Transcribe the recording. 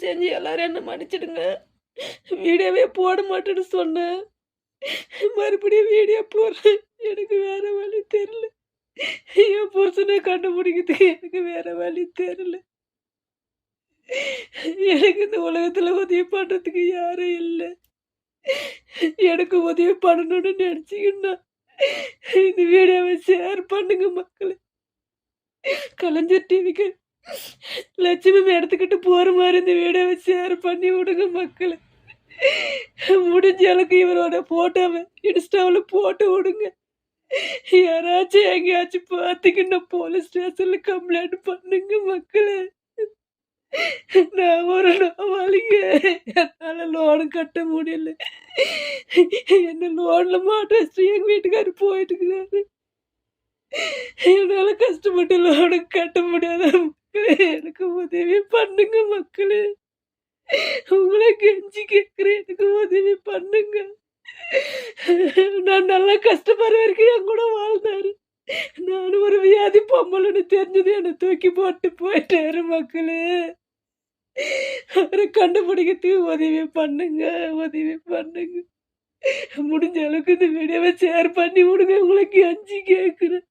செஞ்சு எல்லாரும் என்ன மன்னிச்சிடுங்க. வீடியோவே போட மாட்டேன்னு சொன்னேன். மறுபடியும் வீடியோ போடுறேன். எனக்கு வேற வழி தெரியல. என் புருஷனை கண்டுபிடிக்கிறதுக்கு எனக்கு வேற வழி தெரியல. எனக்கு இந்த உலகத்துல உதவி பண்றதுக்கு யாரும் இல்ல. எனக்கு உதவி பண்ணணும்னு நினைச்சீங்கன்னா, இந்த வீடியோவை ஷேர் பண்ணுங்க மக்களே. கலைஞர் டிவிக்கு லட்சுமி எடுத்துக்கிட்டு போற மாதிரி இந்த வீடியோவை ஷேர் பண்ணி விடுங்க மக்களே. முடிஞ்ச அளவுக்கு இவரோட போட்டோவை இன்ஸ்டாவில் போட்டு விடுங்க. யாராச்சும் எங்கேயாச்சும் பார்த்தீங்கன்னா போலீஸ் ஸ்டேஷன்ல கம்ப்ளைண்ட் பண்ணுங்க மக்களே. நான் ஒரு நோயாளிங்க. என்னால லோன் கட்ட முடியல. என்ன லோன்ல மாட்ட எங்க வீட்டுக்காரர் போயிட்டு இருக்கிறாரு. என்னால கஷ்டப்பட்டு லோனு கட்ட முடியாத மக்களே, எனக்கு உதவி பண்ணுங்க மக்களே. உங்களை கெஞ்சி கேட்கிறேன், எனக்கு உதவி பண்ணுங்க. நான் நல்லா கஷ்டப்படுற வரைக்கும் என் கூட வாழ்ந்தாரு. நானும் ஒரு வியாதி பொம்பளைன்னு தெரிஞ்சது என்னை தூக்கி போட்டு போயிட்டாரு மக்களே. அவரை கண்டுபிடிக்கிறதுக்கு உதவி பண்ணுங்க, உதவி பண்ணுங்க. முடிஞ்ச அளவுக்கு இந்த வீடியோவை ஷேர் பண்ணி விடுங்க. உங்களுக்கு கெஞ்சி கேட்கிறேன்.